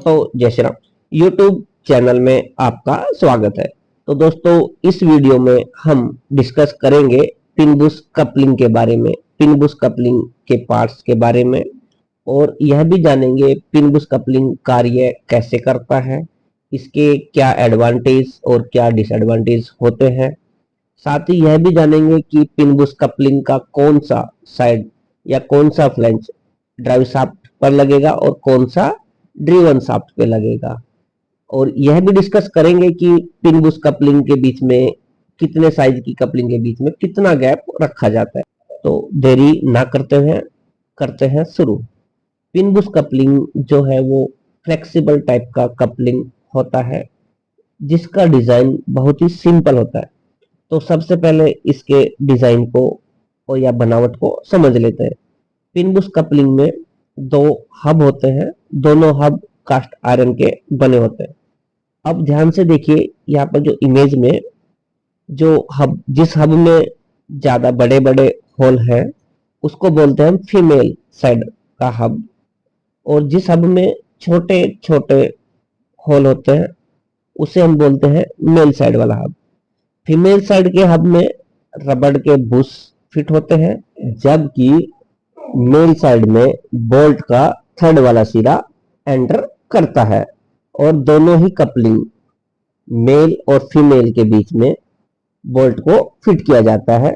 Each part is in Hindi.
दोस्तों जय श्री राम। यूट्यूब चैनल में आपका स्वागत है। तो दोस्तों इस वीडियो में हम डिस्कस करेंगे पिन बुश कपलिंग के बारे में, पिन बुश कपलिंग के पार्ट्स के बारे में, और यह भी जानेंगे पिन बुश कपलिंग कार्य कैसे करता है, इसके क्या एडवांटेज और क्या डिसएडवांटेज होते हैं। साथ ही यह भी जानेंगे कि पिन बुश कपलिंग का कौन सा साइड या कौन सा फ्लैंज ड्राइव शाफ्ट पर लगेगा और कौन सा ड्रिवन शाफ्ट पे लगेगा। और यह भी डिस्कस करेंगे कि पिन बुश कपलिंग के बीच में कितने साइज की कपलिंग के बीच में कितना गैप रखा जाता है। तो देरी ना करते हैं शुरू। पिन बुश कपलिंग जो है वो फ्लेक्सिबल टाइप का कपलिंग होता है जिसका डिजाइन बहुत ही सिंपल होता है। तो सबसे पहले इसके डिजाइन को और या बनावट को समझ लेते हैं। पिन बुश कपलिंग में दो हब होते हैं, दोनों हब कास्ट आयरन के बने होते हैं। अब ध्यान से देखिए, यहाँ पर जो इमेज में जो हब, जिस हब में ज्यादा बड़े बड़े होल है उसको बोलते हैं फीमेल साइड का हब, और जिस हब में छोटे छोटे होल होते हैं उसे हम बोलते हैं मेल साइड वाला हब। फीमेल साइड के हब में रबड़ के बुश फिट होते हैं, जबकि मेल साइड में बोल्ट का थर्ड वाला सिरा एंटर करता है, और दोनों ही कपलिंग मेल और फीमेल के बीच में बोल्ट को फिट किया जाता है।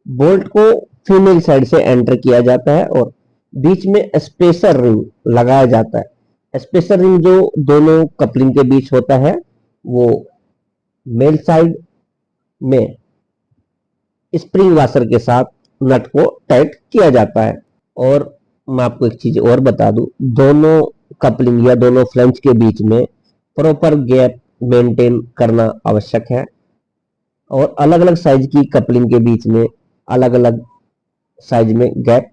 बोल्ट को फीमेल साइड से एंटर किया जाता है और बीच में स्पेसर रिंग लगाया जाता है। स्पेसर रिंग जो दोनों कपलिंग के बीच होता है वो मेल साइड में स्प्रिंग वाशर के साथ नट को टाइट किया जाता है। और मैं आपको एक चीज और बता दूं, दोनों कपलिंग या दोनों फ्लैंज के बीच में प्रॉपर गैप मेंटेन करना आवश्यक है, और अलग अलग साइज की कपलिंग के बीच में अलग अलग साइज में गैप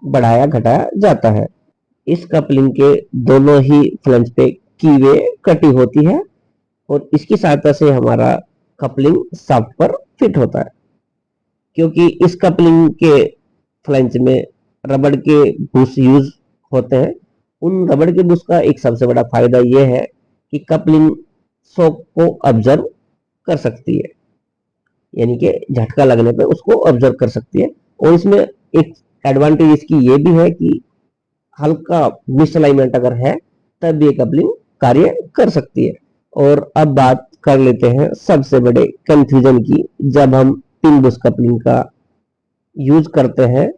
बढ़ाया घटाया जाता है। इस कपलिंग के दोनों ही फ्लैंज पे कीवे कटी होती है और इसकी सहायता से हमारा कपलिंग शाफ्ट पर फिट होता है। क्योंकि इस कपलिंग के फ्लैंज में रबड़ के बुश यूज होते हैं, उन रबड़ के बुश का एक सबसे बड़ा फायदा यह है कि कपलिंग शॉक को ऑब्जर्व कर सकती है, यानी कि झटका लगने पे उसको ऑब्जर्व कर सकती है। और इसमें एक एडवांटेज इसकी ये भी है कि हल्का मिसअलाइनमेंट अगर है तब ये कपलिंग कार्य कर सकती है। और अब बात कर लेते हैं सबसे बड़े कंफ्यूजन की। जब हम पिन बुश कपलिंग का यूज करते हैं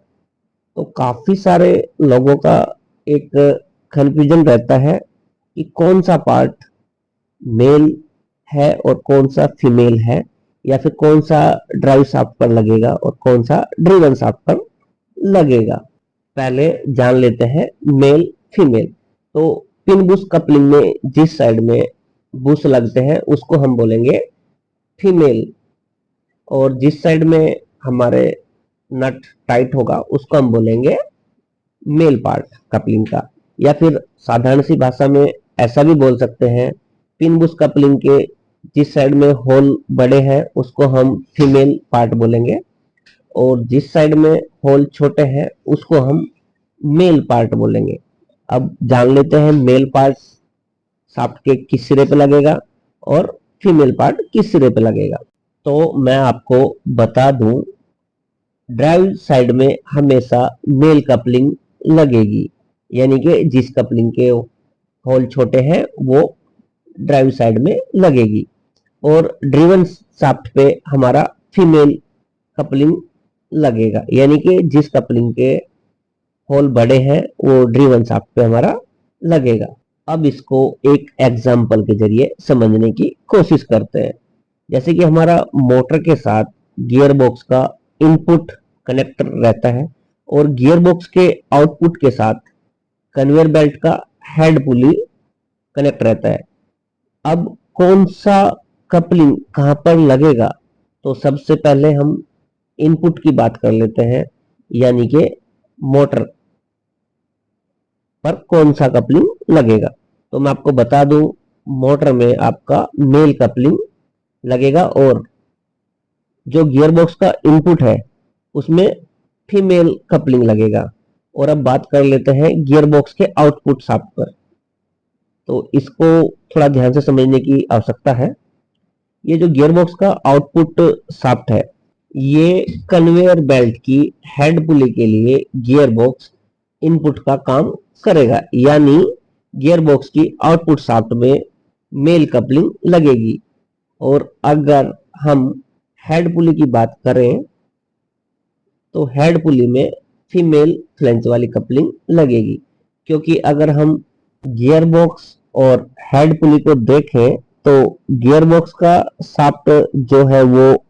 तो काफी सारे लोगों का एक कंफ्यूजन रहता है कि कौन सा पार्ट मेल है और कौन सा फीमेल है, या फिर कौन सा ड्राइव शाफ्ट पर लगेगा और कौन सा ड्रिवन शाफ्ट पर लगेगा। पहले जान लेते हैं मेल फीमेल। तो पिन बुश कपलिंग में जिस साइड में बुश लगते हैं उसको हम बोलेंगे फीमेल, और जिस साइड में हमारे नट टाइट होगा उसको हम बोलेंगे मेल पार्ट कपलिंग का। या फिर साधारण सी भाषा में ऐसा भी बोल सकते हैं, पिन बुश कपलिंग के जिस साइड में होल बड़े हैं उसको हम फीमेल पार्ट बोलेंगे, और जिस साइड में होल छोटे हैं उसको हम मेल पार्ट बोलेंगे। अब जान लेते हैं मेल पार्ट शाफ्ट के किस सिरे पे लगेगा और फीमेल पार्ट किस सिरे पे लगेगा। तो मैं आपको बता दूं, ड्राइव साइड में हमेशा मेल कपलिंग लगेगी, यानी कि जिस कपलिंग के होल छोटे हैं वो ड्राइव साइड में लगेगी, और ड्रिवन शाफ्ट पे हमारा फीमेल कपलिंग लगेगा, यानी कि जिस कपलिंग के होल बड़े हैं वो ड्रिवन शाफ्ट पे हमारा लगेगा। अब इसको एक एग्जांपल के जरिए समझने की कोशिश करते हैं। जैसे कि हमारा मोटर के साथ गियर बॉक्स का इनपुट कनेक्टर रहता है और गियर बॉक्स के आउटपुट के साथ कन्वेयर बेल्ट का हेड पुली कनेक्ट रहता है। अब कौन सा कपलिंग कहां पर लगेगा, तो सबसे पहले हम इनपुट की बात कर लेते हैं, यानी कि मोटर पर कौन सा कपलिंग लगेगा। तो मैं आपको बता दूं, मोटर में आपका मेल कपलिंग लगेगा, और जो गियर बॉक्स का इनपुट है उसमें फीमेल कपलिंग लगेगा। और अब बात कर लेते हैं गियर बॉक्स के आउटपुट शाफ्ट पर। तो इसको थोड़ा ध्यान से समझने की आवश्यकता है। ये जो गियरबॉक्स का आउटपुट शाफ्ट है, ये कन्वेयर बेल्ट की हेड पुली के लिए गियरबॉक्स इनपुट का काम करेगा, यानी गियरबॉक्स की आउटपुट शाफ्ट में मेल कपलिंग लगेगी। और अगर हम हेड पुली की बात करें तो हेड पुली में फीमेल फ्लैंज वाली कपलिंग लगेगी, क्योंकि अगर हम गियरबॉक्स और हेड पुली को देखें तो गियरबॉक्स का शाफ्ट जो है वो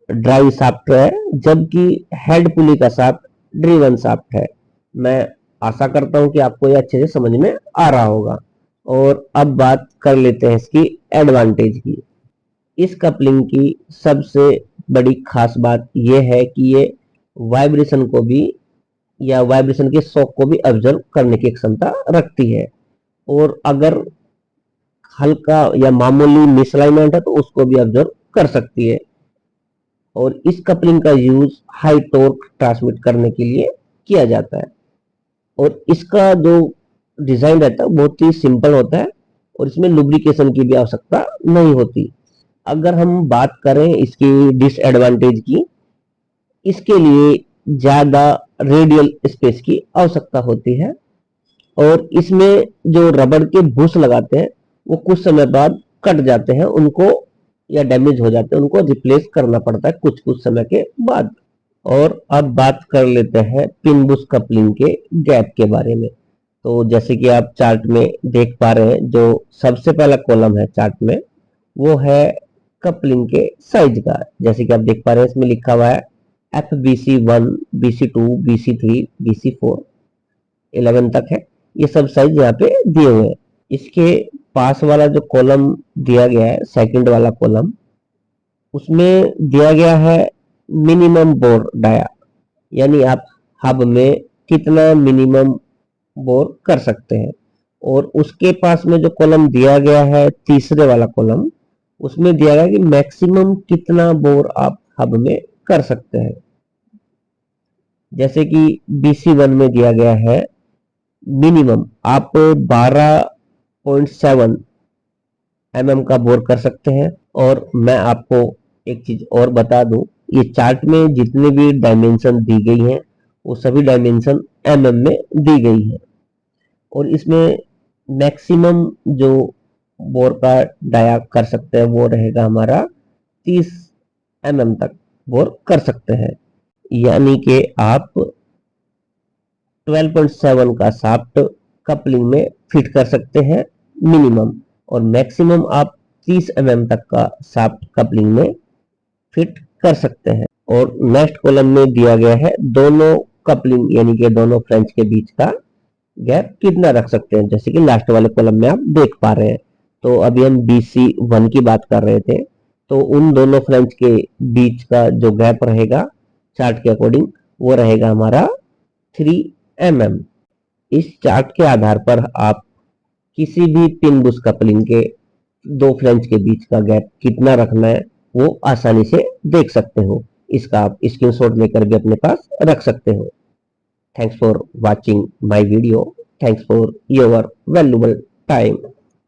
ड्राइव शाफ्ट है, जबकि हेड पुली का शाफ्ट ड्रिवन शाफ्ट है। मैं आशा करता हूं कि आपको ये अच्छे से समझ में आ रहा होगा। और अब बात कर लेते हैं इसकी एडवांटेज की। इस कपलिंग की सबसे बड़ी खास बात यह है कि ये वाइब्रेशन को भी या वाइब्रेशन के शॉक को भी ऑब्जर्व करने की क्षमता रखती है, और अगर हल्का या मामूली मिसअलाइनमेंट है तो उसको भी ऑब्जर्व कर सकती है। और इस कपलिंग का यूज हाई टॉर्क ट्रांसमिट करने के लिए किया जाता है। और इसका जो डिजाइन रहता है बहुत ही सिंपल होता है, और इसमें लुब्रिकेशन की भी आवश्यकता नहीं होती। अगर हम बात करें इसकी डिसएडवांटेज की, इसके लिए ज्यादा रेडियल स्पेस की आवश्यकता होती है, और इसमें जो रबड़ के बुश लगाते हैं वो कुछ समय बाद कट जाते हैं, उनको या डैमेज हो जाते हैं, उनको रिप्लेस करना पड़ता है कुछ कुछ समय के बाद। और अब बात कर लेते हैं पिन बुश कपलिंग के गैप के बारे में। तो जैसे कि आप चार्ट में देख पा रहे हैं, जो सबसे पहला कॉलम है चार्ट में वो है कपलिंग के साइज का। जैसे कि आप देख पा रहे हैं इसमें लिखा हुआ है FBC1, BC2, BC3, BC4, 11 तक है। ये सब साइज यहाँ पे दिए हुए हैं। इसके पास वाला जो कॉलम दिया गया है, सेकंड वाला कॉलम, उसमें दिया गया है मिनिमम बोर डाया, यानी आप हब में कितना मिनिमम बोर कर सकते हैं। और उसके पास में जो कॉलम दिया गया है तीसरे वाला कॉलम, उसमें दिया गया कि मैक्सिमम कितना बोर आप हब में कर सकते हैं। जैसे कि BC1 में दिया गया है मिनिमम आप 12.7 mm का बोर कर सकते हैं। और मैं आपको एक चीज और बता दूं, ये चार्ट में जितने भी डायमेंशन दी गई हैं वो सभी डायमेंशन mm में दी गई है। और इसमें मैक्सिमम जो बोर का डाया कर सकते हैं वो रहेगा हमारा 30 mm तक बोर कर सकते हैं, यानी कि आप 12.7 का शाफ्ट कपलिंग में फिट कर सकते हैं मिनिमम, और मैक्सिमम आप 30 mm तक का शाफ्ट कपलिंग में फिट कर सकते हैं। और नेक्स्ट कॉलम में दिया गया है दोनों कपलिंग यानी कि दोनों फ्लैंज के बीच का गैप कितना रख सकते हैं, जैसे कि लास्ट वाले कॉलम में आप देख पा रहे हैं। तो अभी हम BC1 की बात कर रहे थे, तो उन दोनों फ्लैंज के बीच का जो गैप रहेगा चार्ट के अकॉर्डिंग वो रहेगा हमारा 3 mm। इस चार्ट के आधार पर आप किसी भी पिन बुश कपलिंग के दो फ्लैंज के बीच का गैप कितना रखना है वो आसानी से देख सकते हो। इसका आप स्क्रीनशॉट लेकर भी अपने पास रख सकते हो। Thanks for watching my video. Thanks for your valuable time.